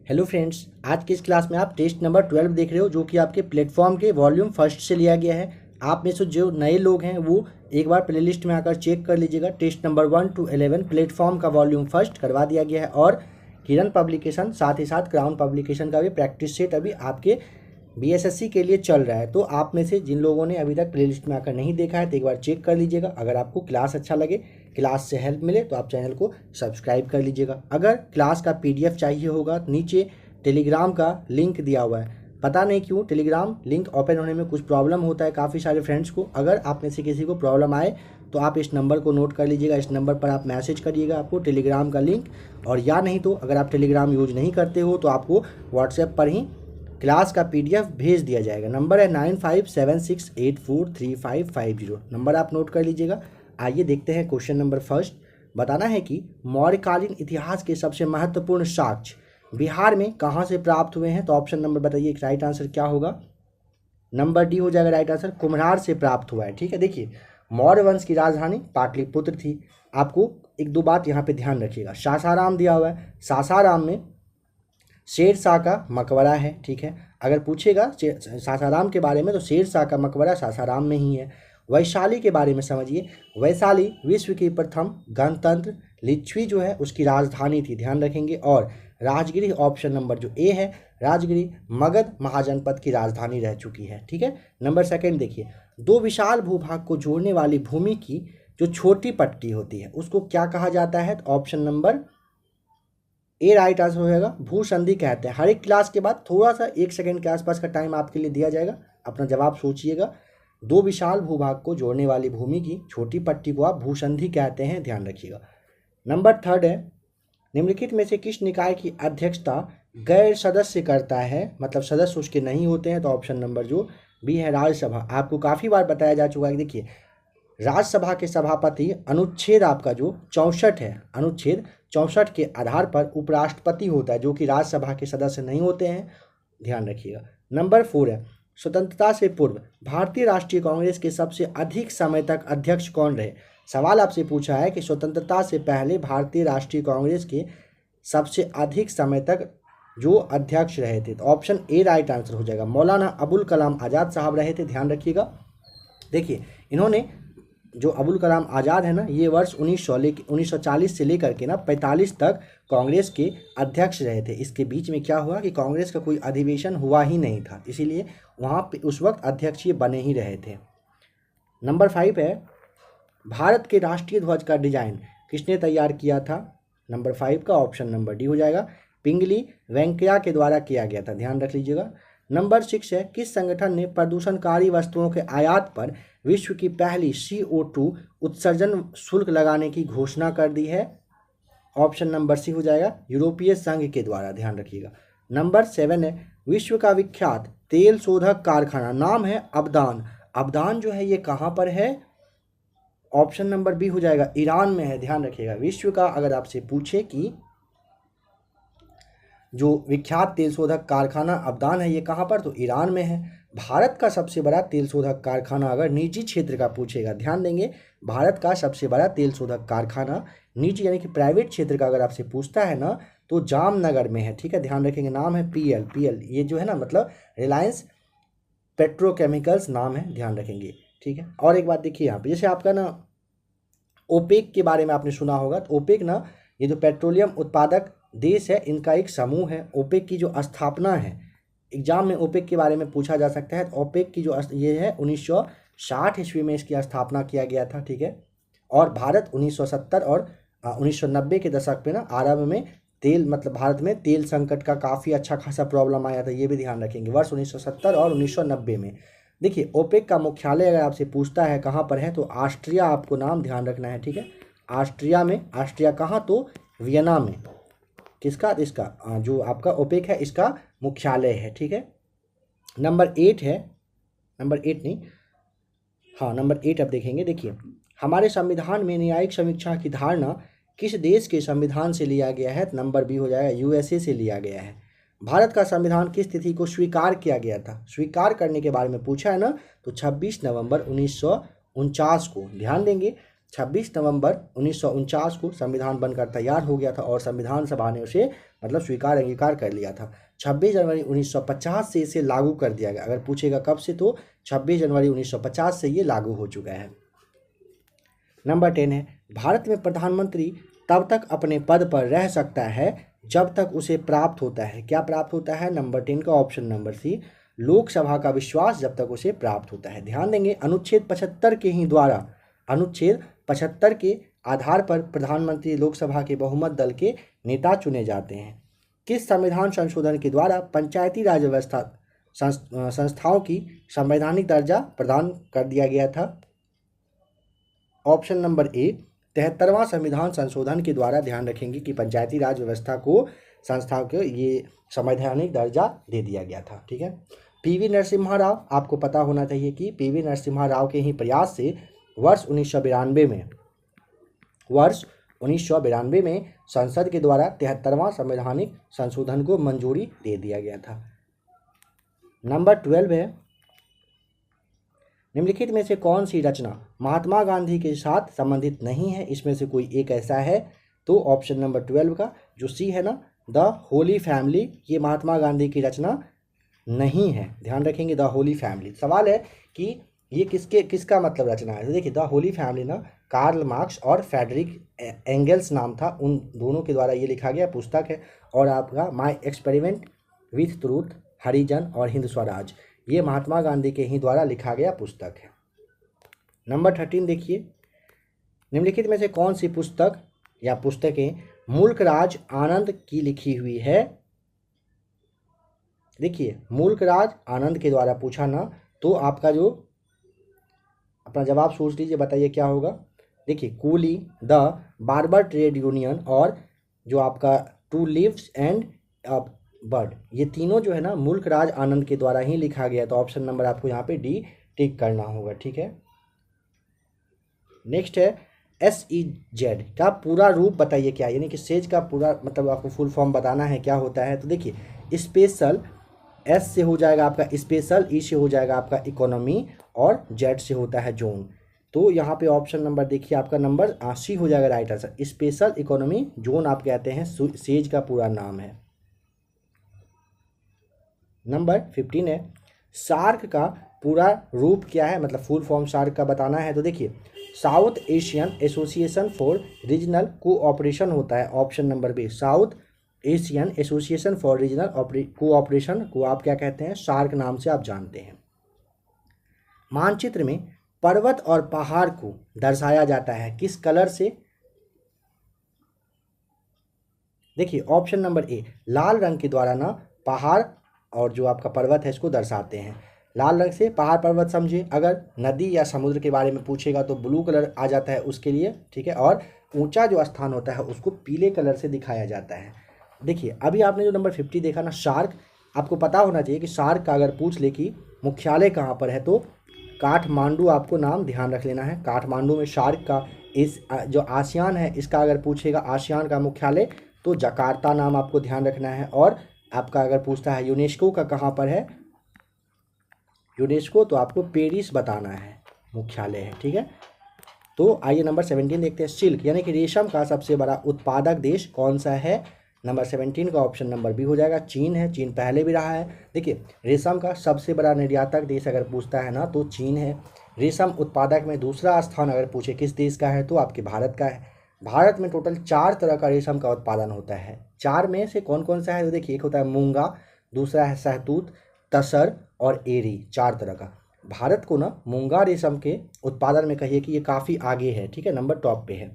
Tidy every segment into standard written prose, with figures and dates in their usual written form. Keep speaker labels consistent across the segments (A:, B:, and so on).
A: Hello friends, आज की इस क्लास में आप टेस्ट नंबर 12 देख रहे हो, जो कि आपके प्लेटफॉर्म के वॉल्यूम फर्स्ट से लिया गया है। आप में से जो नए लोग हैं वो एक बार प्लेलिस्ट में आकर चेक कर लीजिएगा। टेस्ट नंबर 1 to 11 प्लेटफॉर्म का वॉल्यूम फर्स्ट करवा दिया गया है और किरण पब्लिकेशन साथ ही साथ क्राउन पब्लिकेशन का भी प्रैक्टिस सेट अभी आपके बीएसएससी के लिए चल रहा है। तो आप में से जिन लोगों ने अभी तक प्लेलिस्ट में आकर नहीं देखा है तो एक बार चेक कर लीजिएगा। अगर आपको क्लास अच्छा लगे, क्लास से हेल्प मिले तो आप चैनल को सब्सक्राइब कर लीजिएगा। अगर क्लास का पीडीएफ चाहिए होगा तो नीचे टेलीग्राम का लिंक दिया हुआ है। पता नहीं क्यों टेलीग्राम लिंक ओपन होने में कुछ प्रॉब्लम होता है काफ़ी सारे फ्रेंड्स को। अगर आप में से किसी को प्रॉब्लम आए तो आप इस नंबर को नोट कर लीजिएगा। इस नंबर पर आप मैसेज करिएगा आपको टेलीग्राम का लिंक, और या नहीं तो अगर आप टेलीग्राम यूज नहीं करते हो तो आपको व्हाट्सएप पर ही क्लास का पीडीएफ भेज दिया जाएगा। नंबर है 9576843550। नंबर आप नोट कर लीजिएगा। आइए देखते हैं क्वेश्चन नंबर फर्स्ट। बताना है कि मौर्यकालीन इतिहास के सबसे महत्वपूर्ण साक्ष्य बिहार में कहाँ से प्राप्त हुए हैं। तो ऑप्शन नंबर बताइए राइट आंसर क्या होगा। नंबर डी हो जाएगा राइट आंसर, कुम्हरार से प्राप्त हुआ है। ठीक है, देखिए मौर्य वंश की राजधानी पाटलिपुत्र थी। आपको एक दो बात यहाँ पे ध्यान रखिएगा। सासाराम दिया हुआ है, सासाराम में शेर शाह का मकबरा है। ठीक है, अगर पूछेगा सासाराम के बारे में तो शेर शाह का मकबरा सासाराम में ही है। वैशाली के बारे में समझिए, वैशाली विश्व की प्रथम गणतंत्र लिच्छवी जो है उसकी राजधानी थी, ध्यान रखेंगे। और राजगिरी ऑप्शन नंबर जो ए है, राजगिरी मगध महाजनपद की राजधानी रह चुकी है। ठीक है, नंबर सेकंड देखिए, दो विशाल भूभाग को जोड़ने वाली भूमि की जो छोटी पट्टी होती है उसको क्या कहा जाता है। तो option number A right answer होगा, भूसंधि कहते हैं। हर एक क्लास के बाद थोड़ा सा 1 सेकंड के आसपास का टाइम आपके लिए दिया जाएगा, अपना जवाब सोचिएगा। दो विशाल भूभाग को जोड़ने वाली भूमि की छोटी पट्टी को आप भूसंधि कहते हैं, ध्यान रखिएगा। नंबर थर्ड है, निम्नलिखित में से किस निकाय की अध्यक्षता गैर सदस्य करता है, मतलब सदस्य उसके नहीं होते हैं। तो ऑप्शन नंबर जो बी है राज्यसभा। आपको काफ़ी बार बताया जा चुका है। देखिए राज्यसभा के सभापति अनुच्छेद आपका जो 64 है, अनुच्छेद 64 के आधार पर उपराष्ट्रपति होता है, जो कि राज्यसभा के सदस्य नहीं होते हैं, ध्यान रखिएगा। नंबर 4 है, स्वतंत्रता से पूर्व भारतीय राष्ट्रीय कांग्रेस के सबसे अधिक समय तक अध्यक्ष कौन रहे। सवाल आपसे पूछा है कि स्वतंत्रता से पहले भारतीय राष्ट्रीय कांग्रेस के सबसे अधिक समय तक जो अध्यक्ष रहे थे। तो ऑप्शन ए राइट आंसर हो जाएगा, मौलाना अबुल कलाम आज़ाद साहब रहे थे, ध्यान रखिएगा। देखिए इन्होंने जो अबुल कलाम आज़ाद है ना, ये वर्ष 1940 से लेकर के ना 45 तक कांग्रेस के अध्यक्ष रहे थे। इसके बीच में क्या हुआ कि कांग्रेस का कोई अधिवेशन हुआ ही नहीं था, इसीलिए वहाँ पे उस वक्त अध्यक्ष ये बने ही रहे थे। नंबर 5 है, भारत के राष्ट्रीय ध्वज का डिजाइन किसने तैयार किया था। नंबर 5 का ऑप्शन नंबर डी हो जाएगा, पिंगली वेंकैया के द्वारा किया गया था, ध्यान रख लीजिएगा। नंबर 6 है, किस संगठन ने प्रदूषणकारी वस्तुओं के आयात पर विश्व की पहली CO2 उत्सर्जन शुल्क लगाने की घोषणा कर दी है। ऑप्शन नंबर सी हो जाएगा, यूरोपीय संघ के द्वारा, ध्यान रखिएगा। नंबर 7 है, विश्व का विख्यात तेल शोधक कारखाना नाम है अबदान। अबदान जो है ये कहाँ पर है। ऑप्शन नंबर बी हो जाएगा, ईरान में है, ध्यान रखिएगा। विश्व का अगर आपसे पूछे कि जो विख्यात तेल शोधक कारखाना अबदान है ये कहाँ पर, तो ईरान में है। भारत का सबसे बड़ा तेल शोधक कारखाना अगर निजी क्षेत्र का पूछेगा, ध्यान देंगे, भारत का सबसे बड़ा तेल शोधक कारखाना निजी यानी कि प्राइवेट क्षेत्र का अगर आपसे पूछता है ना तो जामनगर में है। ठीक है, ध्यान रखेंगे, नाम है PL ये जो है ना मतलब रिलायंस पेट्रोकेमिकल्स नाम है, ध्यान रखेंगे। ठीक है, और एक बात देखिए यहाँ पे, जैसे आपका ना ओपेक के बारे में आपने सुना होगा। तो ओपेक ना ये जो पेट्रोलियम उत्पादक देश है इनका एक समूह है। ओपेक की जो स्थापना है, एग्जाम में ओपेक के बारे में पूछा जा सकता है। तो ओपेक की जो ये है 1960 ईस्वी में इसकी स्थापना किया गया था। ठीक है, और भारत 1970 और 1990 के दशक पे ना आरंभ में तेल मतलब भारत में तेल संकट का काफ़ी अच्छा खासा प्रॉब्लम आया था, ये भी ध्यान रखेंगे, वर्ष 1970 और 1990 में। देखिए ओपेक का मुख्यालय अगर आपसे पूछता है कहाँ पर है तो ऑस्ट्रिया, आपको नाम ध्यान रखना है। ठीक है, ऑस्ट्रिया में, ऑस्ट्रिया कहाँ, तो वियना में। किसका, इसका जो आपका ओपेक है इसका मुख्यालय है। ठीक है, नंबर 8 है, नंबर 8 नहीं, हाँ नंबर 8 अब देखेंगे। देखिए हमारे संविधान में न्यायिक समीक्षा की धारणा किस देश के संविधान से लिया गया है। नंबर बी हो जाएगा, USA से लिया गया है। भारत का संविधान किस तिथि को स्वीकार किया गया था। स्वीकार करने के बारे में पूछा है ना तो 26 नवंबर 1949 को, ध्यान देंगे 26 नवंबर 1949 को संविधान बनकर तैयार हो गया था और संविधान सभा ने उसे मतलब स्वीकार अंगीकार कर लिया था। 26 जनवरी 1950 से इसे लागू कर दिया गया। अगर पूछेगा कब से तो 26 जनवरी 1950 से ये लागू हो चुका है। नंबर 10 है, भारत में प्रधानमंत्री तब तक अपने पद पर रह सकता है जब तक उसे प्राप्त होता है। क्या प्राप्त होता है? नंबर 10 का ऑप्शन नंबर सी, लोकसभा का विश्वास जब तक उसे प्राप्त होता है। ध्यान देंगे, अनुच्छेद 75 के ही द्वारा, अनुच्छेद 75 के आधार पर प्रधानमंत्री लोकसभा के बहुमत दल के नेता चुने जाते हैं। किस संविधान संशोधन के द्वारा पंचायती राज व्यवस्था संस्थाओं की संवैधानिक दर्जा प्रदान कर दिया गया था? ऑप्शन नंबर ए, 73वां संविधान संशोधन के द्वारा। ध्यान रखेंगे कि पंचायती राज व्यवस्था को संस्थाओं को ये संवैधानिक दर्जा दे दिया गया था। ठीक है। पीवी नरसिम्हा राव, आपको पता होना चाहिए कि पीवी नरसिम्हा राव के ही प्रयास से वर्ष 1992 में संसद के द्वारा 73वां संवैधानिक संशोधन को मंजूरी दे दिया गया था। नंबर 12 है, निम्नलिखित में से कौन सी रचना महात्मा गांधी के साथ संबंधित नहीं है? इसमें से कोई एक ऐसा है तो ऑप्शन नंबर 12 का जो सी है ना, द होली फैमिली, ये महात्मा गांधी की रचना नहीं है। ध्यान रखेंगे, द होली फैमिली। सवाल है कि ये किसका मतलब रचना है? तो देखिए, द होली फैमिली ना कार्ल मार्क्स और फ्रेडरिक एंगल्स नाम था, उन दोनों के द्वारा ये लिखा गया पुस्तक है। और आपका माय एक्सपेरिमेंट विथ ट्रूथ, हरिजन और हिंद स्वराज, ये महात्मा गांधी के ही द्वारा लिखा गया पुस्तक है। नंबर 13 देखिए, निम्नलिखित में से कौन सी पुस्तक या पुस्तकें मुल्क राज आनंद की लिखी हुई है? देखिए, मुल्क राज आनंद के द्वारा पूछा ना तो आपका जो अपना जवाब सोच लीजिए, बताइए क्या होगा। देखिए, coolie, the barber trade union और जो आपका टू लिव्स एंड बर्ड, ये तीनों जो है ना मुल्क राज आनंद के द्वारा ही लिखा गया। तो ऑप्शन नंबर आपको यहाँ पे डी टिक करना होगा। ठीक है। नेक्स्ट है SEZ का पूरा रूप बताइए क्या, यानी कि सेज का पूरा मतलब आपको फुल फॉर्म बताना है, क्या होता है। तो देखिए, स्पेशल, S से हो जाएगा आपका स्पेशल, E से हो जाएगा आपका इकोनॉमी और Z से होता है जोन। तो यहाँ पे ऑप्शन नंबर देखिए आपका नंबर सी हो जाएगा right answer. Special economy zone आप कहते हैं, सेज का पूरा नाम है। नंबर 15 है, सार्क का पूरा रूप क्या है, मतलब फुल फॉर्म सार्क का बताना है। तो देखिए, South Asian Association for Regional Cooperation होता है। Option number B, South Asian Association for Regional Cooperation को आप क्या कहते हैं? सार्क नाम से आप जानते हैं। मानचित्र में पर्वत और पहाड़ को दर्शाया जाता है किस कलर से? देखिए, ऑप्शन नंबर ए, लाल रंग के द्वारा ना पहाड़ और जो आपका पर्वत है इसको दर्शाते हैं। लाल रंग से पहाड़ पर्वत समझे। अगर नदी या समुद्र के बारे में पूछेगा तो ब्लू कलर आ जाता है उसके लिए। ठीक है। और ऊंचा जो स्थान होता है उसको पीले कलर से दिखाया जाता है। देखिए, अभी आपने जो नंबर 50 देखा ना शार्क, आपको पता होना चाहिए कि शार्क का अगर पूछ ले कि मुख्यालय कहाँ पर है तो काठमांडू, आपको नाम ध्यान रख लेना है। काठमांडू में शार्क का, इस जो आसियान है इसका अगर पूछेगा आसियान का मुख्यालय तो जकार्ता नाम आपको ध्यान रखना है। और आपका अगर पूछता है यूनेस्को का कहाँ पर है, यूनेस्को, तो आपको पेरिस बताना है मुख्यालय है। ठीक है। तो आइए नंबर 17 देखते हैं। सिल्क यानी कि रेशम का सबसे बड़ा उत्पादक देश कौन सा है? नंबर 17 का ऑप्शन नंबर बी हो जाएगा, चीन है। चीन पहले भी रहा है। देखिए, रेशम का सबसे बड़ा निर्यातक देश अगर पूछता है ना तो चीन है। रेशम उत्पादक में दूसरा स्थान अगर पूछे किस देश का है तो आपके भारत का है। भारत में टोटल 4 तरह का रेशम का उत्पादन होता है। 4 में से कौन कौन सा है? तो देखिए, एक होता है मूंगा, दूसरा है सहतूत, तसर और एरी, 4 तरह का। भारत को ना मूंगा रेशम के उत्पादन में कहिए कि ये काफ़ी आगे है। ठीक है, नंबर टॉप पे है।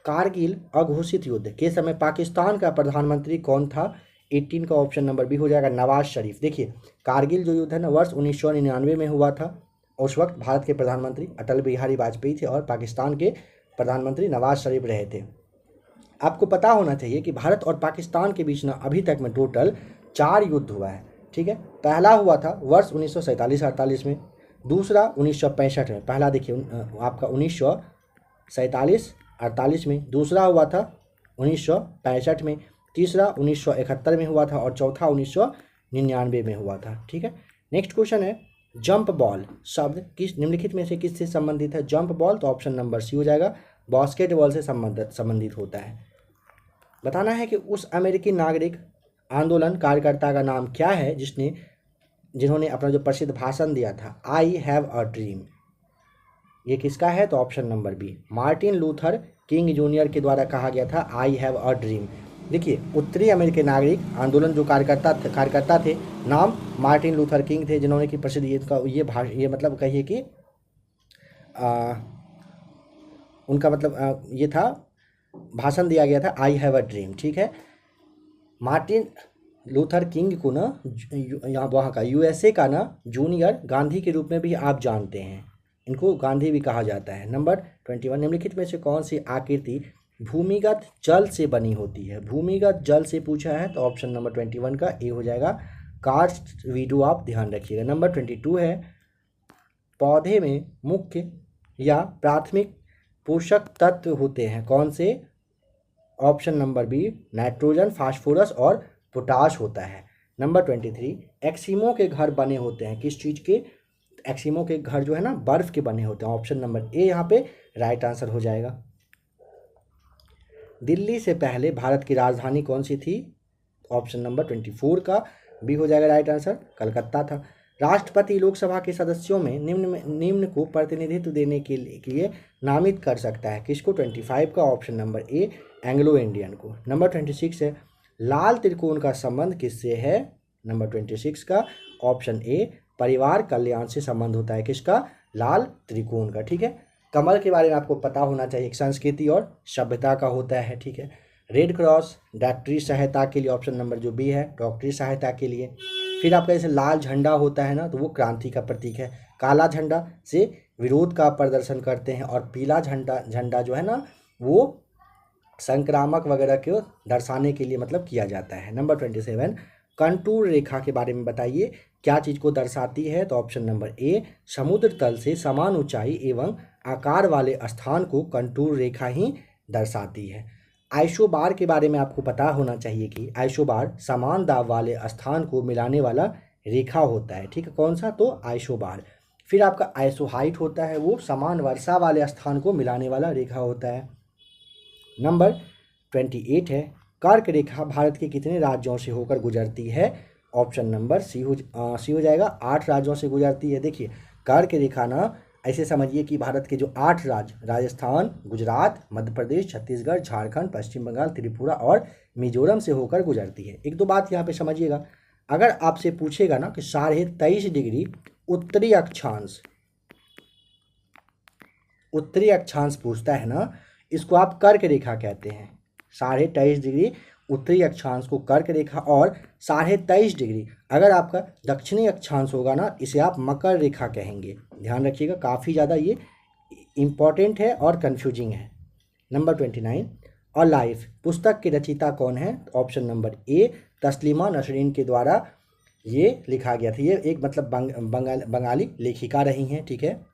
A: कारगिल अघोषित युद्ध के समय पाकिस्तान का प्रधानमंत्री कौन था? 18 का ऑप्शन नंबर बी हो जाएगा, नवाज शरीफ। देखिए, कारगिल जो युद्ध है ना वर्ष 1999 में हुआ था। उस वक्त भारत के प्रधानमंत्री अटल बिहारी वाजपेयी थे और पाकिस्तान के प्रधानमंत्री नवाज शरीफ रहे थे। आपको पता होना चाहिए कि भारत और पाकिस्तान के बीच ना अभी तक में टोटल 4 युद्ध हुआ है। ठीक है। पहला हुआ था वर्ष 1947-48 में, दूसरा 1965 में। पहला देखिए आपका 1947-48 में, दूसरा हुआ था 1965 में, तीसरा 1971 में हुआ था और चौथा 1999 में हुआ था। ठीक है। नेक्स्ट क्वेश्चन है, जंप बॉल शब्द किस निम्नलिखित में से किससे संबंधित है? जंप बॉल, तो ऑप्शन नंबर सी हो जाएगा, बास्केटबॉल से संबंधित होता है। बताना है कि उस अमेरिकी नागरिक आंदोलन कार्यकर्ता का नाम क्या है जिन्होंने अपना जो प्रसिद्ध भाषण दिया था, आई हैव अ ड्रीम। ये किसका है? तो option number B, Martin Luther King Junior के द्वारा कहा गया था आई हैव अ ड्रीम। देखिए, उत्तरी अमेरिकी नागरिक आंदोलन जो कार्यकर्ता थे, नाम मार्टिन लूथर किंग थे, जिन्होंने की प्रसिद्ध ये मतलब कहिए कि उनका मतलब ये था, भाषण दिया गया था आई हैव अ ड्रीम। ठीक है, मार्टिन लूथर किंग को ना यहाँ वहाँ का यूएसए का ना जूनियर गांधी के रूप में भी आप जानते हैं, इनको गांधी भी कहा जाता है। नंबर 21, निम्नलिखित में से कौन सी आकृति भूमिगत जल से बनी होती है? भूमिगत जल से पूछा है तो ऑप्शन नंबर 21 का ए हो जाएगा, कार्स्ट वीडो, आप ध्यान रखिएगा। नंबर 22 है, पौधे में मुख्य या प्राथमिक पोषक तत्व होते हैं, कौन से? Option number B, nitrogen, phosphorus और पोटाश होता है। नंबर 23, एक्सीमो के घर बने होते हैं, किस चीज़ के? एक्सीमो के घर जो है ना बर्फ के बने होते हैं। ऑप्शन नंबर ए यहाँ पे राइट आंसर हो जाएगा। दिल्ली से पहले भारत की राजधानी कौन सी थी? ऑप्शन नंबर 24 का बी हो जाएगा राइट आंसर, कलकत्ता था। राष्ट्रपति लोकसभा के सदस्यों में निम्न को प्रतिनिधित्व देने के लिए नामित कर सकता है, किसको? 25 का option number A, Anglo Indian को। नंबर 26 है, लाल त्रिकोण का संबंध किससे है? नंबर 26 का ऑप्शन ए, परिवार कल्याण से संबंध होता है, किसका? लाल त्रिकोण का। ठीक है, कमल के बारे में आपको पता होना चाहिए, एक संस्कृति और सभ्यता का होता है। ठीक है, रेड क्रॉस डॉक्टरी सहायता के लिए ऑप्शन नंबर जो बी है, डॉक्टरी सहायता के लिए। फिर आपका जैसे लाल झंडा होता है ना, तो वो क्रांति का प्रतीक है। काला झंडा से विरोध का प्रदर्शन करते हैं, और पीला झंडा जो है ना, वो संक्रामक वगैरह को दर्शाने के लिए मतलब किया जाता है। नंबर 27, कंटूर रेखा के बारे में बताइए, क्या चीज़ को दर्शाती है? तो ऑप्शन नंबर ए, समुद्र तल से समान ऊंचाई एवं आकार वाले स्थान को कंटूर रेखा ही दर्शाती है। आइसोबार के बारे में आपको पता होना चाहिए कि आइसोबार समान दाब वाले स्थान को मिलाने वाला रेखा होता है। ठीक है, कौन सा? तो आइसोबार। फिर आपका आइसोहाइट होता है, वो समान वर्षा वाले स्थान को मिलाने वाला रेखा होता है। नंबर 28 है, कर्क रेखा भारत के कितने राज्यों से होकर गुजरती है? ऑप्शन नंबर सी हो जाएगा, 8 राज्यों से गुजरती है। देखिए, कर्क रेखा ना ऐसे समझिए कि भारत के जो 8 राज्य, राजस्थान, गुजरात, मध्य प्रदेश, छत्तीसगढ़, झारखंड, पश्चिम बंगाल, त्रिपुरा और मिजोरम से होकर गुजरती है। एक दो बात यहाँ पे समझिएगा, अगर आपसे पूछेगा ना कि 23.5 डिग्री उत्तरी अक्षांश पूछता है ना, इसको आप कर्क रेखा कहते हैं। 23.5 डिग्री उत्तरी अक्षांश को कर्क रेखा, और 23.5 डिग्री अगर आपका दक्षिणी अक्षांश होगा ना, इसे आप मकर रेखा कहेंगे। ध्यान रखिएगा, काफ़ी ज़्यादा ये इम्पॉर्टेंट है और कन्फ्यूजिंग है। नंबर 29, अ लाइफ पुस्तक की रचयिता कौन है? Option number A, Taslima Nasreen के द्वारा ये लिखा गया था। ये एक मतलब बंगाली लेखिका रही हैं। ठीक है,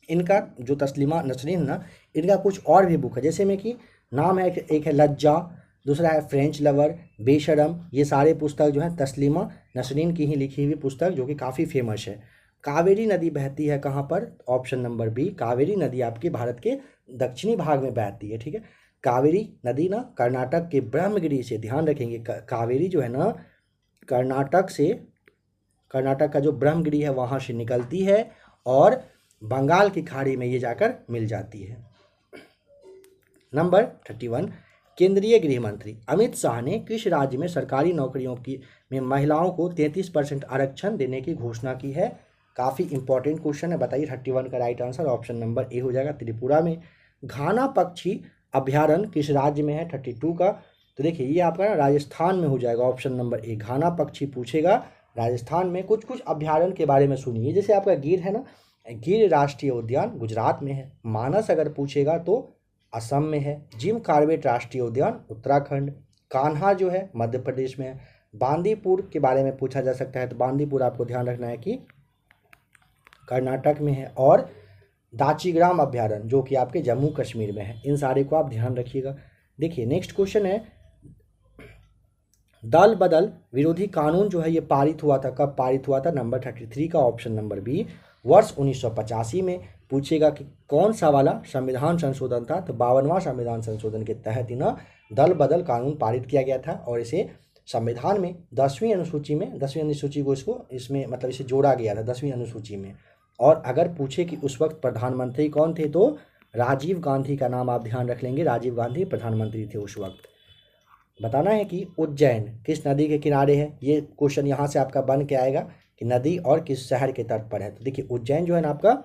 A: इनका जो तस्लीमा नसरीन ना, इनका कुछ और भी बुक है, जैसे में कि नाम है, एक है लज्जा, दूसरा है फ्रेंच लवर, बेशरम। ये सारे पुस्तक जो है तस्लीमा नसरीन की ही लिखी हुई पुस्तक, जो कि काफ़ी फेमस है। कावेरी नदी बहती है कहाँ पर? ऑप्शन नंबर बी, कावेरी नदी आपके भारत के दक्षिणी भाग में बहती है। ठीक है, कावेरी नदी ना कर्नाटक के ब्रह्मगिरी से, ध्यान रखेंगे, कावेरी जो है ना कर्नाटक का जो ब्रह्मगिरी है वहाँ से निकलती है, और बंगाल की खाड़ी में ये जाकर मिल जाती है। नंबर 31, केंद्रीय गृह मंत्री अमित शाह ने किस राज्य में सरकारी नौकरियों में महिलाओं को 33% आरक्षण देने की घोषणा की है? काफ़ी इंपॉर्टेंट क्वेश्चन है, बताइए। 31 का right answer option number A हो जाएगा, त्रिपुरा में। घाना पक्षी अभ्यारण्य किस राज्य में है? 32 का, तो देखिए ये आपका ना राजस्थान में हो जाएगा, ऑप्शन नंबर ए। घाना पक्षी पूछेगा राजस्थान में। कुछ अभ्यारण्य के बारे में सुनिए, जैसे आपका गिर है ना, गिर राष्ट्रीय उद्यान गुजरात में है। मानस अगर पूछेगा तो असम में है। जिम कॉर्बेट राष्ट्रीय उद्यान उत्तराखंड। कान्हा जो है मध्य प्रदेश में है। बांदीपुर के बारे में पूछा जा सकता है, तो बांदीपुर आपको ध्यान रखना है कि कर्नाटक में है। और दाचीग्राम अभ्यारण्य जो कि आपके जम्मू कश्मीर में है। इन सारे को आप ध्यान रखिएगा। देखिए नेक्स्ट क्वेश्चन है, दल बदल विरोधी कानून जो है ये पारित हुआ था, कब पारित हुआ था? नंबर 33 का ऑप्शन नंबर बी, वर्ष 1985 में। पूछेगा कि कौन सा वाला संविधान संशोधन था, तो 52वां संविधान संशोधन के तहत ही ना दल बदल कानून पारित किया गया था और इसे संविधान में 10वीं अनुसूची में 10वीं अनुसूची को इसमें मतलब इसे जोड़ा गया था 10वीं अनुसूची में। और अगर पूछे कि उस वक्त प्रधानमंत्री कौन थे, तो राजीव गांधी का नाम आप ध्यान रख लेंगे, राजीव गांधी प्रधानमंत्री थे उस वक्त। बताना है कि उज्जैन किस नदी के किनारे है, ये क्वेश्चन यहाँ से आपका बन के आएगा कि नदी और किस शहर के तट पर है। तो देखिए उज्जैन जो है ना आपका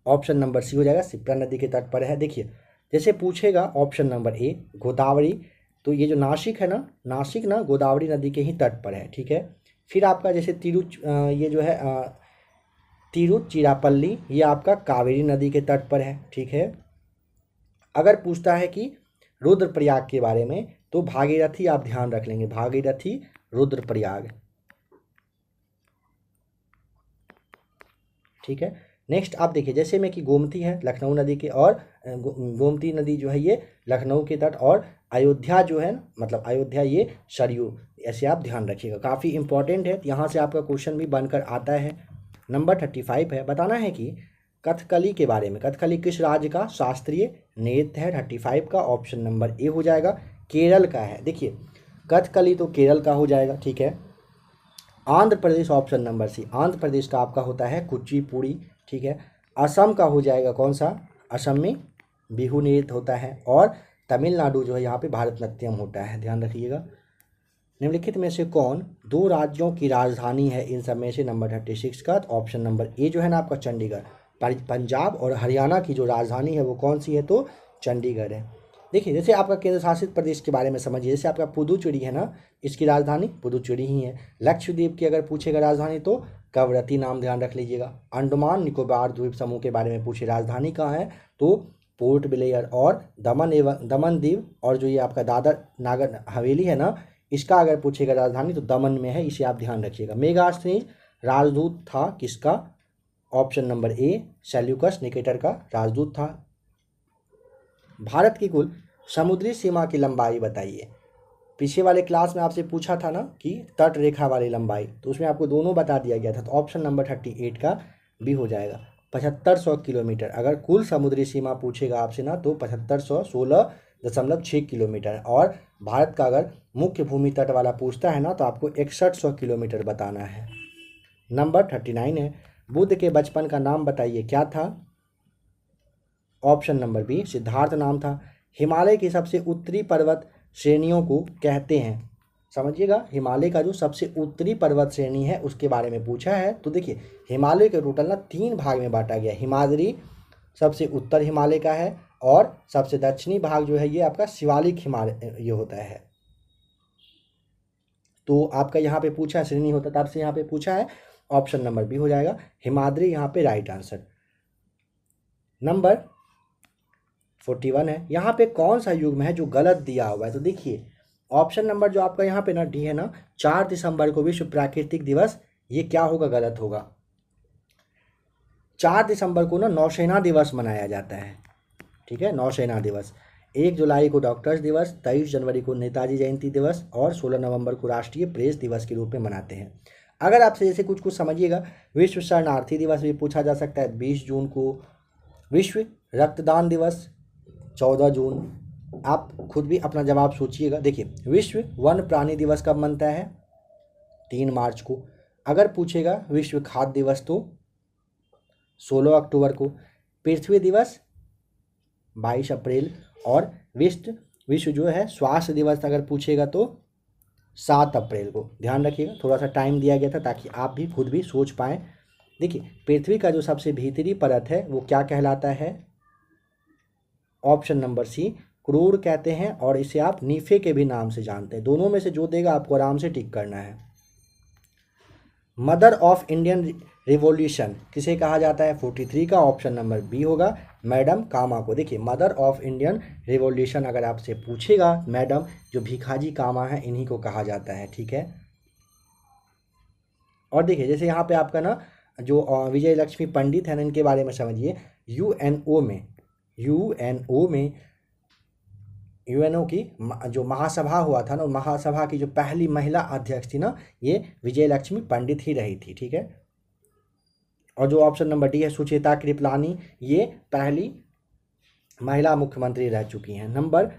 A: ऑप्शन नंबर सी हो जाएगा, शिप्रा नदी के तट पर है। देखिए जैसे पूछेगा ऑप्शन नंबर ए गोदावरी, तो ये जो नासिक है ना, नासिक ना गोदावरी नदी के ही तट पर है, ठीक है। फिर आपका जैसे ये जो है तिरुचिरापल्ली, ये आपका कावेरी नदी के तट पर है, ठीक है। अगर पूछता है कि रुद्रप्रयाग के बारे में, तो भागीरथी आप ध्यान रख लेंगे, भागीरथी रुद्रप्रयाग, ठीक है। नेक्स्ट आप देखिए जैसे में कि गोमती है लखनऊ नदी के, और गोमती नदी जो है ये लखनऊ के तट, और अयोध्या जो है ना मतलब अयोध्या ये सरयू, ऐसे आप ध्यान रखिएगा, काफ़ी इंपॉर्टेंट है। यहाँ से आपका क्वेश्चन भी बनकर आता है। नंबर 35 है, बताना है कि कथकली के बारे में, कथकली किस राज्य का शास्त्रीय नृत्य है। 35 का ऑप्शन नंबर ए हो जाएगा, केरल का है। देखिए कथकली तो केरल का हो जाएगा, ठीक है। आंध्र प्रदेश ऑप्शन नंबर सी, आंध्र प्रदेश का आपका होता है कुचिपुड़ी, ठीक है। असम का हो जाएगा कौन सा, असम में बिहू नृत्य होता है, और तमिलनाडु जो है यहाँ पे भारतनाट्यम होता है, ध्यान रखिएगा। निम्नलिखित में से कौन दो राज्यों की राजधानी है इन सब में से, नंबर 36 का ऑप्शन नंबर ए जो है ना आपका चंडीगढ़। पंजाब और हरियाणा की जो राजधानी है वो कौन सी है, तो चंडीगढ़ है। देखिए जैसे आपका केंद्र शासित प्रदेश के बारे में समझिए, जैसे आपका पुदुचेरी है ना, इसकी राजधानी पुदुचेरी ही है। लक्षद्वीप की अगर पूछेगा राजधानी तो कवरत्ती नाम ध्यान रख लीजिएगा। अंडमान निकोबार द्वीप समूह के बारे में पूछे राजधानी कहाँ है, तो पोर्ट ब्लेयर। और दमन दीव और जो ये आपका दादर नागर हवेली है ना, इसका अगर पूछेगा राजधानी तो दमन में है, इसे आप ध्यान रखिएगा। मेगास्थनीज राजदूत था किसका, option number A Seleucus Nicator का राजदूत था। भारत की कुल समुद्री सीमा की लंबाई बताइए। पीछे वाले क्लास में आपसे पूछा था ना कि तट रेखा वाली लंबाई, तो उसमें आपको दोनों बता दिया गया था, तो ऑप्शन नंबर 38 का भी हो जाएगा 7500 किलोमीटर। अगर कुल समुद्री सीमा पूछेगा आपसे ना, तो 7516.6 किलोमीटर। और भारत का अगर मुख्य भूमि तट वाला पूछता है ना, तो आपको 6100 किलोमीटर बताना है। नंबर 39 है, बुद्ध के बचपन का नाम बताइए क्या था, ऑप्शन नंबर बी सिद्धार्थ नाम था। हिमालय की सबसे उत्तरी पर्वत श्रेणियों को कहते हैं, समझिएगा हिमालय का जो सबसे उत्तरी पर्वत श्रेणी है उसके बारे में पूछा है। तो देखिए हिमालय के टोटल ना 3 भाग में बांटा गया। हिमाद्री सबसे उत्तर हिमालय का है, और सबसे दक्षिणी भाग जो है ये आपका शिवालिक हिमालय ये होता है। तो आपका यहाँ पे पूछा है श्रेणी होता, तो आपसे यहाँ पे पूछा है, ऑप्शन नंबर बी हो जाएगा हिमाद्री यहाँ पे राइट आंसर। नंबर 41 है, यहाँ पे कौन सा युग्म है जो गलत दिया हुआ है। तो देखिए ऑप्शन नंबर जो आपका यहाँ पे ना डी है ना, 4 दिसंबर को विश्व प्राकृतिक दिवस, ये क्या होगा, गलत होगा। 4 दिसंबर को ना नौसेना दिवस मनाया जाता है, ठीक है, नौसेना दिवस। 1 जुलाई को डॉक्टर्स दिवस, 23 जनवरी को नेताजी जयंती दिवस, और 16 नवंबर को राष्ट्रीय प्रेस दिवस के रूप में मनाते हैं। अगर आपसे जैसे कुछ कुछ समझिएगा, विश्व शरणार्थी दिवस भी पूछा जा सकता है 20 जून को, विश्व रक्तदान दिवस 14 जून। आप खुद भी अपना जवाब सोचिएगा। देखिए विश्व वन प्राणी दिवस कब मनता है, 3 मार्च को। अगर पूछेगा विश्व खाद्य दिवस तो 16 अक्टूबर को। पृथ्वी दिवस 22 अप्रैल, और विश्व जो है स्वास्थ्य दिवस अगर पूछेगा तो 7 अप्रैल को। ध्यान रखिएगा, थोड़ा सा टाइम दिया गया था ताकि आप भी खुद भी सोच पाएँ। देखिए पृथ्वी का जो सबसे भीतरी परत है वो क्या कहलाता है, ऑप्शन नंबर सी क्रूर कहते हैं, और इसे आप नीफे के भी नाम से जानते हैं। दोनों में से जो देगा आपको आराम से टिक करना है। मदर ऑफ इंडियन रिवॉल्यूशन किसे कहा जाता है, 43 का ऑप्शन नंबर बी होगा मैडम कामा को। देखिए मदर ऑफ इंडियन रिवॉल्यूशन अगर आपसे पूछेगा, मैडम जो भीखाजी कामा है इन्हीं को कहा जाता है, ठीक है। और देखिए जैसे यहाँ पे आपका ना जो विजय लक्ष्मी पंडित है ना, इनके बारे में समझिए। यूएनओ की जो महासभा हुआ था ना, महासभा की जो पहली महिला अध्यक्ष थी ना, ये विजय लक्ष्मी पंडित ही रही थी, ठीक है। और जो ऑप्शन नंबर डी है सुचेता कृपलानी, ये पहली महिला मुख्यमंत्री रह चुकी हैं। नंबर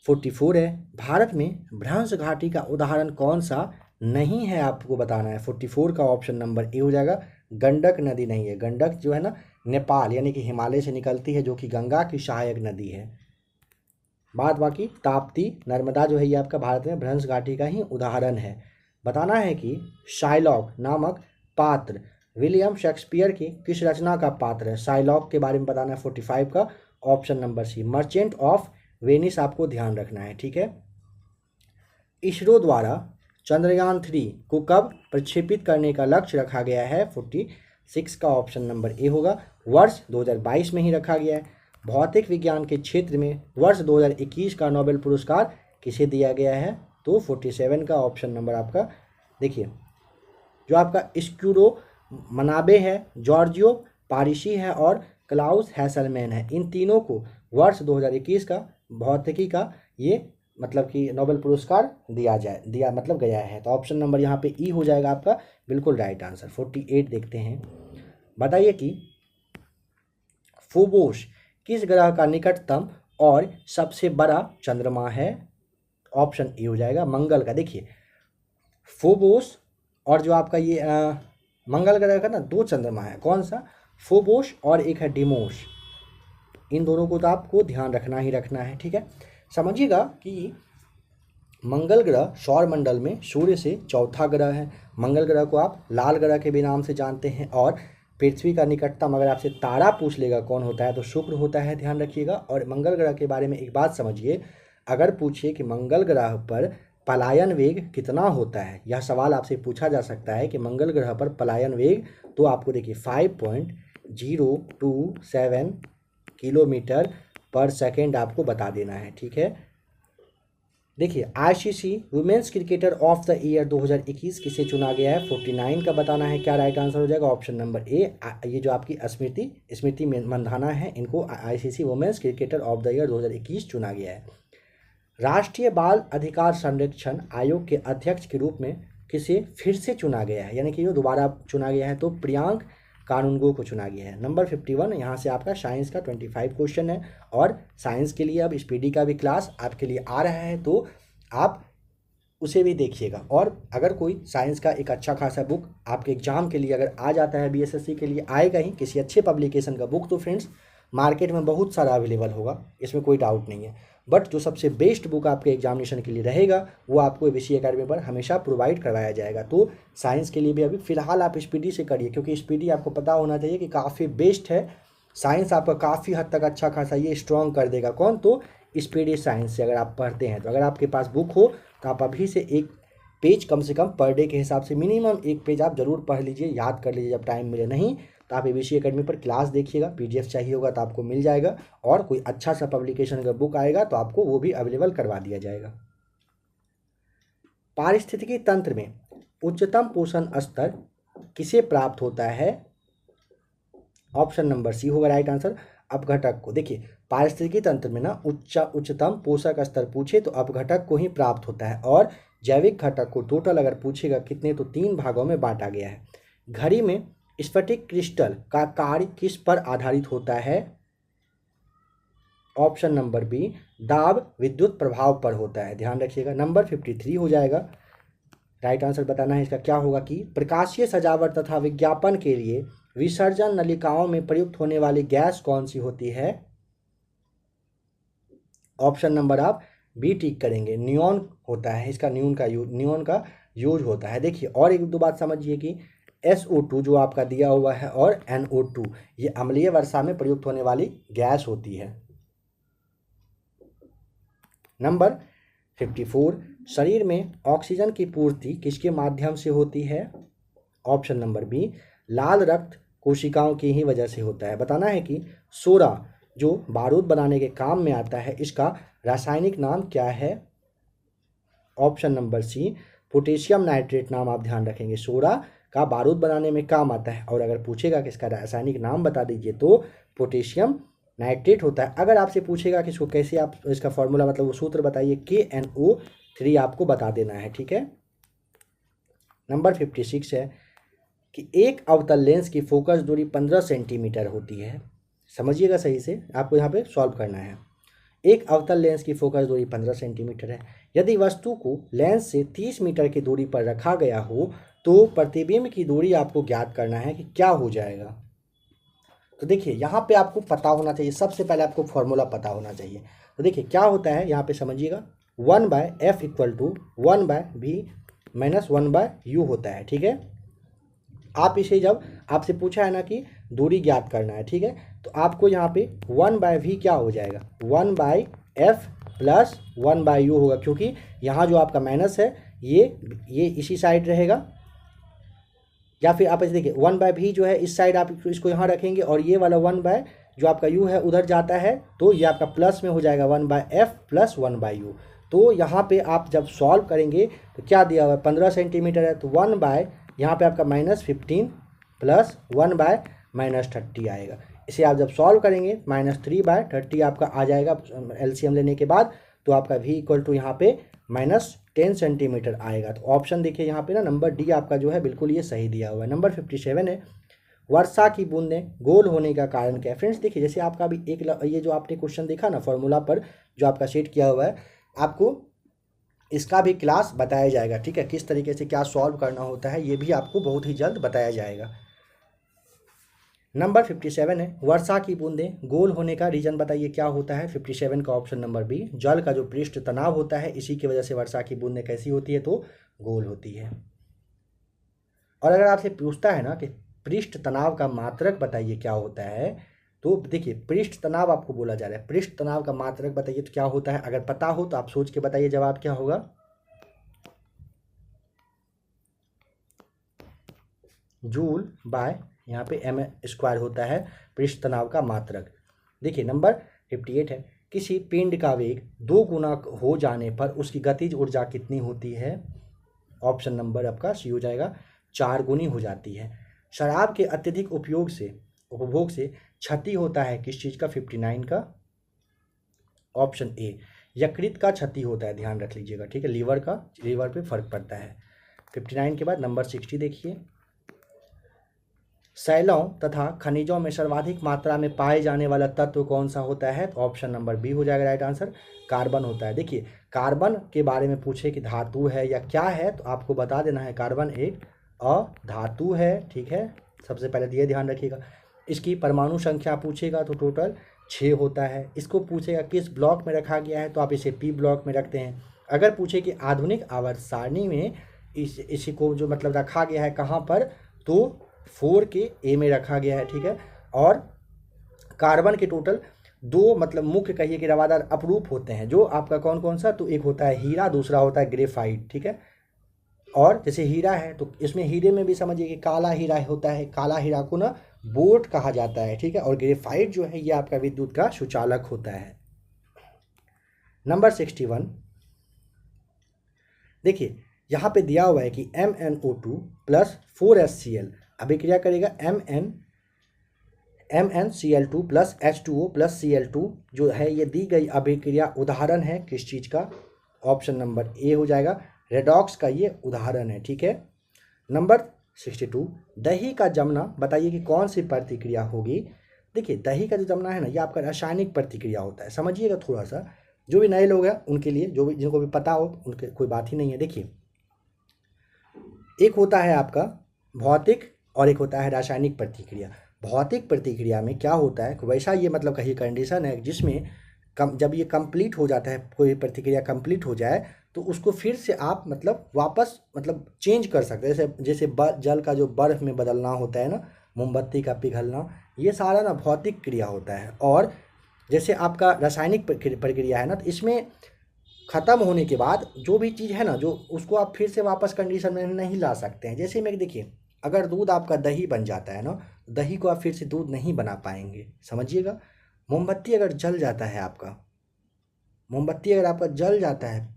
A: 44 है भारत में भ्रंश घाटी का उदाहरण कौन सा नहीं है, आपको बताना है। 44 का ऑप्शन नंबर ए हो जाएगा, गंडक नदी नहीं है। गंडक जो है ना नेपाल यानी कि हिमालय से निकलती है, जो कि गंगा की सहायक नदी है। बाद बाकी ताप्ती नर्मदा जो है ये आपका भारत में भ्रंश घाटी का ही उदाहरण है। बताना है कि शाइलॉक नामक पात्र विलियम शेक्सपियर की किस रचना का पात्र है। शाइलॉक के बारे में बताना है 45 का option number C, Merchant of Venice आपको ध्यान रखना है, ठीक है। इसरो द्वारा चंद्रयान 3 को कब प्रक्षेपित करने का लक्ष्य रखा गया है। 46 का ऑप्शन नंबर ए होगा, वर्ष 2022 में ही रखा गया है। भौतिक विज्ञान के क्षेत्र में वर्ष 2021 का नोबेल पुरस्कार किसे दिया गया है, तो 47 का ऑप्शन नंबर आपका देखिए, जो आपका स्क्यूरो मनाबे है, जॉर्जियो पारिसी है और क्लाउस हैसलमैन है। इन तीनों को वर्ष 2021 का भौतिकी का ये मतलब कि नोबेल पुरस्कार दिया मतलब गया है। तो ऑप्शन नंबर यहाँ पे ई हो जाएगा आपका बिल्कुल राइट आंसर। 48 देखते हैं, बताइए कि फोबोस किस ग्रह का निकटतम और सबसे बड़ा चंद्रमा है। ऑप्शन ए हो जाएगा मंगल का। देखिए फोबोस और जो आपका ये मंगल ग्रह का ना 2 चंद्रमा है, कौन सा, फोबोस और एक है डिमोस। इन दोनों को तो आपको ध्यान रखना ही रखना है, ठीक है। समझिएगा कि मंगल ग्रह सौर मंडल में सूर्य से चौथा ग्रह है। मंगल ग्रह को आप लाल ग्रह के भी नाम से जानते हैं। और पृथ्वी का निकटतम अगर आपसे तारा पूछ लेगा कौन होता है तो शुक्र होता है, ध्यान रखिएगा। और मंगल ग्रह के बारे में एक बात समझिए, अगर पूछिए कि मंगल ग्रह पर पलायन वेग कितना होता है, यह सवाल आपसे पूछा जा सकता है कि मंगल ग्रह पर पलायन वेग, तो आपको देखिए 5.027 किलोमीटर पर सेकेंड आपको बता देना है, ठीक है। देखिए ICC women's cricketer of the year 2021 किसे चुना गया है। 49 का बताना है, क्या राइट आंसर हो जाएगा। ऑप्शन नंबर ए, ये जो आपकी स्मृति मंधाना है, इनको ICC women's cricketer of the year 2021 चुना गया है। राष्ट्रीय बाल अधिकार संरक्षण आयोग के अध्यक्ष के रूप में किसे फिर से चुना गया है, यानी कि जो दोबारा चुना गया है, तो प्रियांक कानूनगो को चुना गया है। नंबर 51 यहाँ से आपका साइंस का 25 क्वेश्चन है। और साइंस के लिए अब स्पीडी का भी क्लास आपके लिए आ रहा है, तो आप उसे भी देखिएगा। और अगर कोई साइंस का एक अच्छा खासा बुक आपके एग्जाम के लिए अगर आ जाता है, बीएसएससी के लिए आएगा ही, किसी अच्छे पब्लिकेशन का बुक, तो फ्रेंड्स मार्केट में बहुत सारा अवेलेबल होगा, इसमें कोई डाउट नहीं है। बट जो सबसे बेस्ट बुक आपके एग्जामिनेशन के लिए रहेगा वो आपको एबीसी एकेडमी पर हमेशा प्रोवाइड करवाया जाएगा। तो साइंस के लिए भी अभी फ़िलहाल आप स्पीडी से करिए, क्योंकि स्पीडी आपको पता होना चाहिए कि काफ़ी बेस्ट है। साइंस आपका काफ़ी हद तक अच्छा खासा ये स्ट्रॉन्ग कर देगा कौन, तो स्पीडी साइंस से अगर आप पढ़ते हैं। तो अगर आपके पास बुक हो तो आप अभी से एक पेज कम से कम पर डे के हिसाब से मिनिमम एक पेज आप ज़रूर पढ़ लीजिए, याद कर लीजिए। जब टाइम मिले नहीं तो आप एबीसी एकेडमी पर क्लास देखिएगा, पीडीएफ चाहिए होगा तो आपको मिल जाएगा। और कोई अच्छा सा पब्लिकेशन का बुक आएगा तो आपको वो भी अवेलेबल करवा दिया जाएगा। पारिस्थितिकी तंत्र में उच्चतम पोषण स्तर किसे प्राप्त होता है। ऑप्शन नंबर सी होगा राइट आंसर, अपघटक को। देखिए पारिस्थितिकी तंत्र में ना उच्चतम पोषक स्तर पूछे तो अपघटक को ही प्राप्त होता है। और जैविक घटक को टोटल अगर पूछेगा कितने, तो 3 भागों में बांटा गया है। घड़ी में स्फटिक क्रिस्टल का कार्य किस पर आधारित होता है। ऑप्शन नंबर बी, दाब विद्युत प्रभाव पर होता है, ध्यान रखिएगा। नंबर 53 हो जाएगा, राइट आंसर बताना है इसका क्या होगा कि प्रकाशीय सजावट तथा विज्ञापन के लिए विसर्जन नलिकाओं में प्रयुक्त होने वाली गैस कौन सी होती है। ऑप्शन नंबर आप बी टिक करेंगे, नियॉन होता है इसका, नियॉन का यूज होता है। देखिए और एक दो बात समझिए कि SO2 जो आपका दिया हुआ है और NO2 ये अम्लीय वर्षा में प्रयुक्त होने वाली गैस होती है। नंबर 54, शरीर में ऑक्सीजन की पूर्ति किसके माध्यम से होती है। ऑप्शन नंबर बी, लाल रक्त कोशिकाओं की ही वजह से होता है। बताना है कि सोडा जो बारूद बनाने के काम में आता है, इसका रासायनिक नाम क्या है। Option number C, potassium nitrate नाम आप ध्यान रखेंगे। सोडा का बारूद बनाने में काम आता है, और अगर पूछेगा कि इसका रासायनिक नाम बता दीजिए तो पोटेशियम नाइट्रेट होता है। अगर आपसे पूछेगा कि इसको कैसे आप इसका फॉर्मूला मतलब वो सूत्र बताइए, KNO3 आपको बता देना है, ठीक है। नंबर 56 है, कि एक अवतल लेंस की फोकस दूरी 15 सेंटीमीटर होती है। समझिएगा सही से, आपको यहाँ पे सॉल्व करना है। एक अवतल लेंस की फोकस दूरी 15 सेंटीमीटर है। यदि वस्तु को लेंस से 30 मीटर की दूरी पर रखा गया हो तो प्रतिबिंब की दूरी आपको ज्ञात करना है कि क्या हो जाएगा। तो देखिए यहाँ पे आपको पता होना चाहिए, सबसे पहले आपको फॉर्मूला पता होना चाहिए। तो देखिए क्या होता है यहाँ पे समझिएगा, 1/f equal to 1/v minus 1/u होता है। ठीक है, आप इसे जब आपसे पूछा है ना कि दूरी ज्ञात करना है, ठीक है, तो आपको यहाँ पे 1/v क्या हो जाएगा, 1/f प्लस 1/u होगा, क्योंकि यहाँ जो आपका माइनस है ये इसी साइड रहेगा। या फिर आप ऐसे देखिए 1/v जो है इस साइड आप इसको यहाँ रखेंगे और ये वाला 1/ जो आपका u है उधर जाता है, तो ये आपका प्लस में हो जाएगा 1/f प्लस 1/u। तो यहाँ पे आप जब सॉल्व करेंगे तो क्या दिया हुआ है, 15 सेंटीमीटर है, तो 1/ यहाँ पे आपका -15 प्लस 1/-30 आएगा। इसे आप जब सॉल्व करेंगे -3/30 आपका आ जाएगा एलसीएम लेने के बाद, तो आपका v इक्वल टू यहाँ पे -10 सेंटीमीटर आएगा। तो ऑप्शन देखिए यहाँ पे ना नंबर डी आपका जो है बिल्कुल ये सही दिया हुआ है। नंबर 57 है, वर्षा की बूंदें गोल होने का कारण क्या है। फ्रेंड्स देखिए जैसे आपका अभी ये जो आपने क्वेश्चन देखा ना फॉर्मूला पर जो आपका सेट किया हुआ है, आपको इसका भी क्लास बताया जाएगा। ठीक है, किस तरीके से क्या सॉल्व करना होता है ये भी आपको बहुत ही जल्द बताया जाएगा। नंबर 57 है, वर्षा की बूंदें गोल होने का रीजन बताइए क्या होता है। 57 का ऑप्शन नंबर बी, जल का जो पृष्ठ तनाव होता है इसी की वजह से वर्षा की बूंदें कैसी होती है, तो गोल होती है। और अगर आपसे पूछता है ना कि पृष्ठ तनाव का मात्रक बताइए क्या होता है, तो देखिए पृष्ठ तनाव आपको बोला जा रहा है, पृष्ठ तनाव का मात्रक बताइए तो क्या होता है। अगर पता हो तो आप सोच के बताइए जवाब क्या होगा। जूल बाय यहाँ पे m² होता है पृष्ठ तनाव का मात्रक। देखिए नंबर 58 है, किसी पिंड का वेग 2 गुना हो जाने पर उसकी गतिज ऊर्जा कितनी होती है। ऑप्शन नंबर आपका सी हो जाएगा, 4 गुनी हो जाती है। शराब के अत्यधिक उपभोग से क्षति होता है किस चीज़ का, 59 का ऑप्शन ए, यकृत का क्षति होता है, ध्यान रख लीजिएगा। ठीक है, लीवर पे फर्क पड़ता है। 59 के बाद नंबर 60 देखिए, सैलों तथा खनिजों में सर्वाधिक मात्रा में पाए जाने वाला तत्व कौन सा होता है, तो ऑप्शन नंबर बी हो जाएगा राइट आंसर, कार्बन होता है। देखिए कार्बन के बारे में पूछे कि धातु है या क्या है, तो आपको बता देना है कार्बन एक अधातु है। ठीक है, सबसे पहले ये ध्यान रखिएगा। इसकी परमाणु संख्या पूछेगा तो टोटल 6 होता है। इसको पूछेगा किस ब्लॉक में रखा गया है, तो आप इसे पी ब्लॉक में रखते हैं। अगर पूछे कि आधुनिक आवर्त सारणी में इसी को जो मतलब रखा गया है कहाँ पर, तो 4 के ए में रखा गया है। ठीक है, और कार्बन के टोटल 2 मतलब मुख्य कहिए कि रवादार अपरूप होते हैं, जो आपका कौन कौन सा, तो एक होता है हीरा, दूसरा होता है ग्रेफाइट। ठीक है, और जैसे हीरा है तो इसमें हीरे में भी समझिए कि काला हीरा होता है, काला हीरा को ना बोट कहा जाता है। ठीक है, और ग्रेफाइट जो है ये आपका विद्युत का सुचालक होता है। नंबर 61 देखिए यहाँ पे दिया हुआ है कि MnO2 प्लस 4HCl अभिक्रिया करेगा MnCl2 plus H2O plus Cl2 जो है ये दी गई अभिक्रिया उदाहरण है किस चीज़ का, ऑप्शन नंबर ए हो जाएगा, रेडॉक्स का ये उदाहरण है। ठीक है, नंबर 62 दही का जमना बताइए कि कौन सी प्रतिक्रिया होगी। देखिए दही का जो जमना है ना ये आपका रासायनिक प्रतिक्रिया होता है, समझिएगा थोड़ा सा, जो भी नए लोग हैं उनके लिए, जो भी जिनको भी पता हो उनके कोई बात ही नहीं है। देखिए एक होता है आपका भौतिक और एक होता है रासायनिक प्रतिक्रिया। भौतिक प्रतिक्रिया में क्या होता है, वैसा ये मतलब कहीं कंडीशन है जिसमें जब ये कंप्लीट हो जाता है, कोई प्रक्रिया कंप्लीट हो जाए तो उसको फिर से आप मतलब वापस मतलब चेंज कर सकते हैं। जैसे जल का जो बर्फ़ में बदलना होता है ना, मोमबत्ती का पिघलना, ये सारा ना भौतिक क्रिया होता है। और जैसे आपका रासायनिक प्रक्रिया है ना, तो इसमें ख़त्म होने के बाद जो भी चीज़ है ना, जो उसको आप फिर से वापस कंडीशन में नहीं ला सकते हैं। जैसे में देखिए अगर दूध आपका दही बन जाता है ना, दही को आप फिर से दूध नहीं बना पाएंगे, समझिएगा। मोमबत्ती अगर जल जाता है आपका, मोमबत्ती अगर आपका जल जाता है,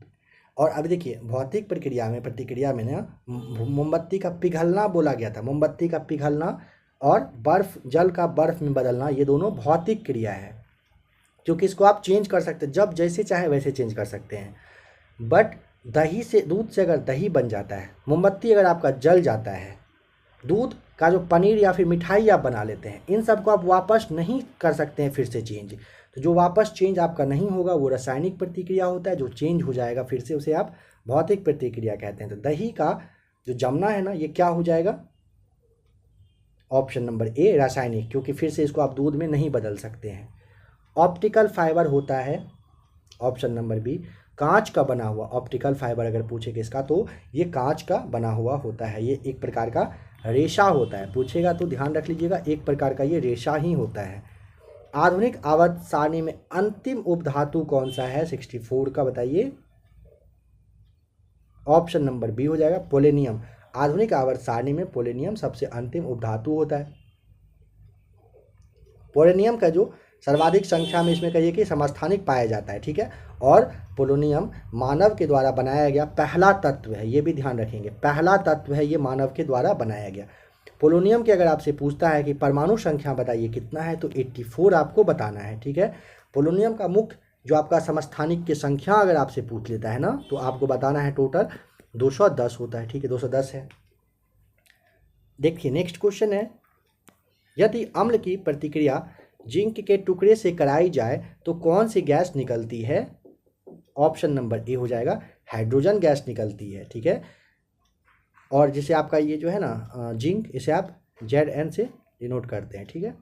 A: और अभी देखिए भौतिक प्रतिक्रिया में ना मोमबत्ती का पिघलना बोला गया था, मोमबत्ती का पिघलना और बर्फ़ जल का बर्फ़ में बदलना, ये दोनों भौतिक क्रिया है, क्योंकि इसको आप चेंज कर सकते हैं, जब जैसे चाहे वैसे चेंज कर सकते हैं। बट दही से दूध से अगर दही बन जाता है, मोमबत्ती अगर आपका जल जाता है, दूध का जो पनीर या फिर मिठाई आप बना लेते हैं, इन सब को आप वापस नहीं कर सकते हैं फिर से चेंज। तो जो वापस चेंज आपका नहीं होगा वो रासायनिक प्रतिक्रिया होता है, जो चेंज हो जाएगा फिर से उसे आप भौतिक प्रतिक्रिया कहते हैं। तो दही का जो जमना है ना, ये क्या हो जाएगा, ऑप्शन नंबर ए रासायनिक, क्योंकि फिर से इसको आप दूध में नहीं बदल सकते हैं। ऑप्टिकल फाइबर होता है ऑप्शन नंबर बी, कांच का बना हुआ। ऑप्टिकल फाइबर अगर पूछेगा इसका तो ये कांच का बना हुआ होता है, ये एक प्रकार का रेशा होता है। पूछेगा तो ध्यान रख लीजिएगा, एक प्रकार का ये रेशा ही होता है। आधुनिक आवर्त सारणी में अंतिम उपधातु कौन सा है 64 का, बताइए। ऑप्शन नंबर बी हो जाएगा पोलेनियम। आधुनिक आवर्त सारणी में पोलेनियम सबसे अंतिम उपधातु होता है। पोलेनियम का जो सर्वाधिक संख्या में इसमें कहिए कि समस्थानिक पाया जाता है, ठीक है। और पोलोनियम मानव के द्वारा बनाया गया पहला तत्व है, ये भी ध्यान रखेंगे, पहला तत्व है ये मानव के द्वारा बनाया गया। पोलोनियम के अगर आपसे पूछता है कि परमाणु संख्या बताइए कितना है, तो 84 आपको बताना है, ठीक है। पोलोनियम का मुख्य जो आपका समस्थानिक की संख्या अगर आपसे पूछ लेता है ना, तो आपको बताना है टोटल 210 होता है, ठीक है, 210 है। देखिए नेक्स्ट क्वेश्चन है, यदि अम्ल की प्रतिक्रिया जिंक के टुकड़े से कराई जाए तो कौन सी गैस निकलती है। ऑप्शन नंबर ए हो जाएगा हाइड्रोजन गैस निकलती है, ठीक है। और जिसे आपका ये जो है ना जिंक, इसे आप ZN से डिनोट करते हैं, ठीक है।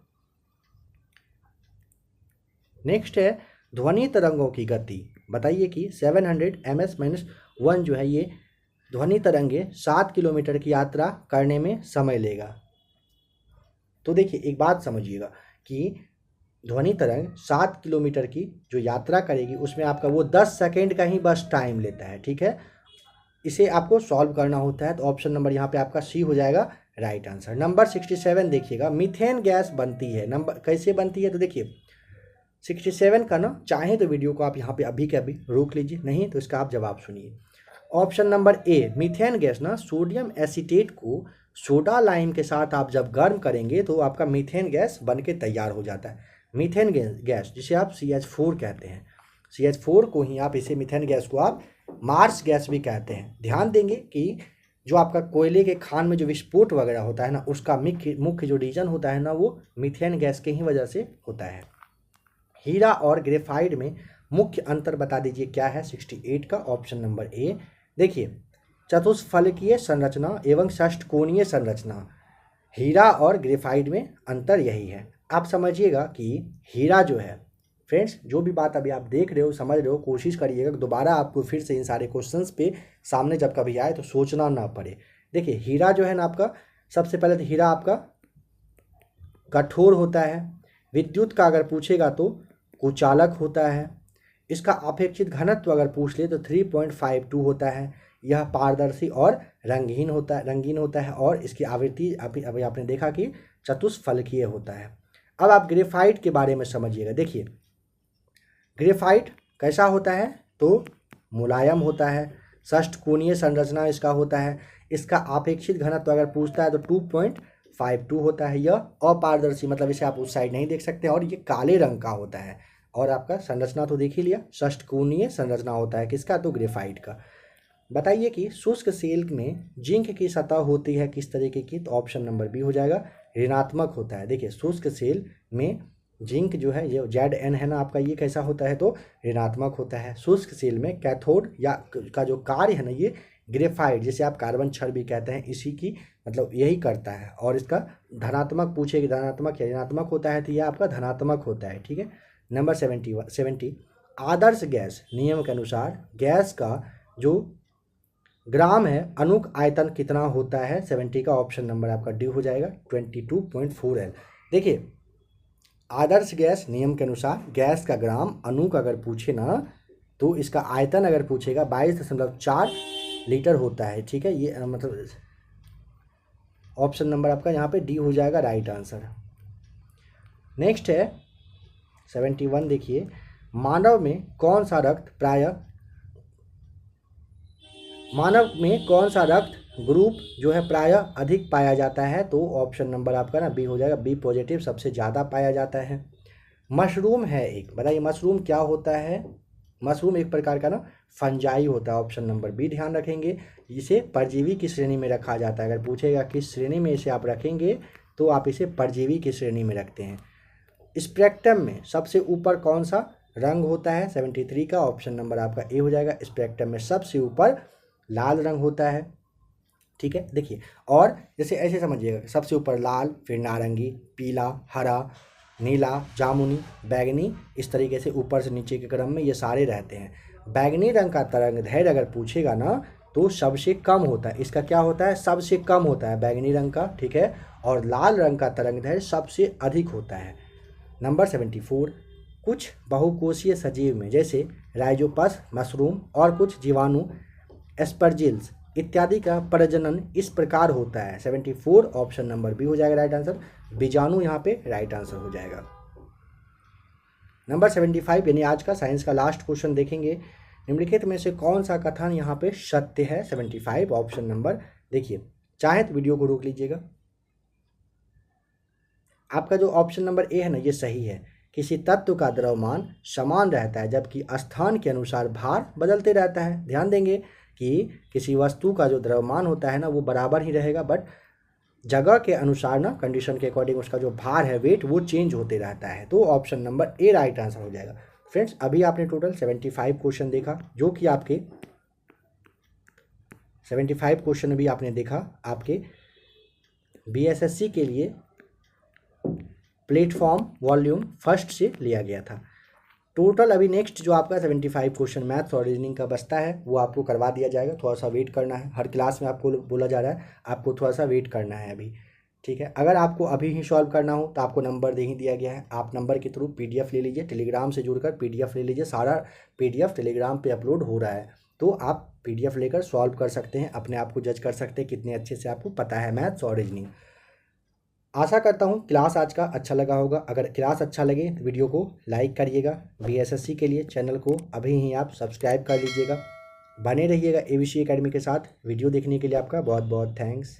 A: नेक्स्ट है ध्वनि तरंगों की गति, बताइए कि 700 ms-1 जो है ये ध्वनि तरंगे 7 किलोमीटर की यात्रा करने में समय लेगा। तो देखिए एक बात समझिएगा कि ध्वनि तरंग 7 किलोमीटर की जो यात्रा करेगी उसमें आपका वो 10 सेकेंड का ही बस टाइम लेता है, ठीक है। इसे आपको सॉल्व करना होता है, तो ऑप्शन नंबर यहाँ पे आपका सी हो जाएगा राइट आंसर। नंबर 67 देखिएगा, मीथेन गैस बनती है, नंबर कैसे बनती है, तो देखिए 67 का ना, चाहे तो वीडियो को आप यहाँ पे अभी के अभी रोक लीजिए, नहीं तो इसका आप जवाब सुनिए। Option number A, methane gas ना सोडियम एसीटेट को सोडा लाइम के साथ आप जब गर्म करेंगे तो आपका मीथेन गैस बन के तैयार हो जाता है। मीथेन गैस जिसे आप CH4 कहते हैं, CH4 को ही आप, इसे मीथेन गैस को आप मार्स गैस भी कहते हैं। ध्यान देंगे कि जो आपका कोयले के खान में जो विस्फोट वगैरह होता है ना, उसका मुख्य जो रीजन होता है ना, वो मीथेन गैस के ही वजह से होता है। हीरा और ग्रेफाइट में मुख्य अंतर बता दीजिए क्या है 68 का, ऑप्शन नंबर ए। देखिए चतुष्फलकीय संरचना एवं षष्ठकोणीय संरचना, हीरा और ग्रेफाइट में अंतर यही है। आप समझिएगा कि हीरा जो है, फ्रेंड्स जो भी बात अभी आप देख रहे हो समझ रहे हो, कोशिश करिएगा दोबारा आपको फिर से इन सारे क्वेश्चंस पे सामने जब कभी आए तो सोचना ना पड़े। देखिए हीरा जो है ना आपका, सबसे पहले तो हीरा आपका कठोर होता है, विद्युत का अगर पूछेगा तो कुचालक होता है, इसका अपेक्षित घनत्व अगर पूछ ले तो 3.52 होता है, यह पारदर्शी और रंगीन होता है और इसकी आवृत्ति अभी आपने देखा कि चतुष्फलकीय होता है। अब आप ग्रेफाइट के बारे में समझिएगा। देखिए ग्रेफाइट कैसा होता है, तो मुलायम होता है, षष्ठकोणीय संरचना इसका होता है, इसका अपेक्षित घनत्व अगर पूछता है तो 2.52 होता है, यह अपारदर्शी मतलब इसे आप उस साइड नहीं देख सकते, और ये काले रंग का होता है। और आपका संरचना तो देख ही लिया, षष्ठकोणीय संरचना होता है किसका, तो ग्रेफाइट का। बताइए कि शुष्क सेल में जिंक की सतह होती है किस तरीके की, तो ऑप्शन नंबर बी हो जाएगा ऋणात्मक होता है। देखिए शुष्क सेल में जिंक जो है ये ZN है ना आपका, ये कैसा होता है, तो ऋणात्मक होता है। शुष्क सेल में कैथोड या का जो कार्य है ना, ये ग्रेफाइट जिसे आप कार्बन छड़ भी कहते हैं, इसी की मतलब यही करता है। और इसका धनात्मक पूछेगी, धनात्मक या ऋणात्मक होता है, तो यह आपका धनात्मक होता है, ठीक है। नंबर 70 आदर्श गैस नियम के अनुसार गैस का जो ग्राम है अनुक आयतन कितना होता है 70 का, ऑप्शन नंबर आपका डी हो जाएगा 22.4 L। देखिए आदर्श गैस नियम के अनुसार गैस का ग्राम अनुक अगर पूछे ना, तो इसका आयतन अगर पूछेगा 22.4 लीटर होता है, ठीक है। ये मतलब ऑप्शन नंबर आपका यहाँ पे डी हो जाएगा राइट आंसर। नेक्स्ट है 71, देखिए मानव में कौन सा रक्त ग्रुप जो है प्रायः अधिक पाया जाता है, तो ऑप्शन नंबर आपका ना बी हो जाएगा, बी पॉजिटिव सबसे ज़्यादा पाया जाता है। मशरूम है एक, बताइए मशरूम क्या होता है। मशरूम एक प्रकार का ना फंजाई होता है, ऑप्शन नंबर बी ध्यान रखेंगे। इसे परजीवी की श्रेणी में रखा जाता है। अगर पूछेगा किस श्रेणी में इसे आप रखेंगे तो आप इसे परजीवी की श्रेणी में रखते हैं। स्पेक्ट्रम में सबसे ऊपर कौन सा रंग होता है? 73 का ऑप्शन नंबर आपका ए हो जाएगा। स्पेक्ट्रम में सबसे ऊपर लाल रंग होता है, ठीक है। देखिए, और जैसे ऐसे समझिएगा, सबसे ऊपर लाल, फिर नारंगी, पीला, हरा, नीला, जामुनी, बैगनी, इस तरीके से ऊपर से नीचे के क्रम में ये सारे रहते हैं। बैगनी रंग का तरंग दैर्घ्य अगर पूछेगा ना तो सबसे कम होता है। इसका क्या होता है? सबसे कम होता है बैगनी रंग का, ठीक है। और लाल रंग का तरंग दैर्घ्य सबसे अधिक होता है। नंबर 74, कुछ बहुकोषीय सजीव में जैसे राइजोपस, मशरूम और कुछ जीवाणु, एस्परजिल्स इत्यादि का प्रजनन इस प्रकार होता है। 74 ऑप्शन नंबर बी हो जाएगा राइट आंसर। बीजाणु यहाँ पे राइट आंसर हो जाएगा। नंबर 75 यानी आज का साइंस का लास्ट क्वेश्चन देखेंगे। निम्नलिखित में से कौन सा कथन यहाँ पे सत्य है? 75 ऑप्शन नंबर, देखिए, चाहे तो वीडियो को रोक लीजिएगा। आपका जो ऑप्शन नंबर ए है ना, ये सही है। किसी तत्व का द्रव्यमान समान रहता है जबकि स्थान के अनुसार भार बदलते रहता है। ध्यान देंगे कि किसी वस्तु का जो द्रव्यमान होता है ना वो बराबर ही रहेगा, बट जगह के अनुसार ना, कंडीशन के अकॉर्डिंग उसका जो भार है, वेट, वो चेंज होते रहता है। तो option number A right answer हो जाएगा। फ्रेंड्स, अभी आपने टोटल 75 क्वेश्चन देखा, जो कि आपके 75 क्वेश्चन अभी आपने देखा आपके बीएसएससी के लिए प्लेटफॉर्म वॉल्यूम फर्स्ट से लिया गया था। टोटल अभी नेक्स्ट जो आपका 75 क्वेश्चन मैथ्स और रीजनिंग का बचता है वो आपको करवा दिया जाएगा। थोड़ा सा वेट करना है, हर क्लास में आपको बोला जा रहा है आपको थोड़ा सा वेट करना है अभी, ठीक है। अगर आपको अभी ही सॉल्व करना हो तो आपको नंबर दे ही दिया गया है, आप नंबर के थ्रू पीडीएफ ले लीजिए, टेलीग्राम से जुड़कर पीडीएफ ले लीजिए। सारा पीडीएफ टेलीग्राम पे अपलोड हो रहा है, तो आप पीडीएफ लेकर सॉल्व कर सकते हैं, अपने आप को जज कर सकते हैं कितने अच्छे से आपको पता है मैथ्स और रीजनिंग। आशा करता हूँ क्लास आज का अच्छा लगा होगा। अगर क्लास अच्छा लगे तो वीडियो को लाइक करिएगा। बीएसएससी के लिए चैनल को अभी ही आप सब्सक्राइब कर लीजिएगा। बने रहिएगा एबीसी एकेडमी के साथ। वीडियो देखने के लिए आपका बहुत बहुत थैंक्स।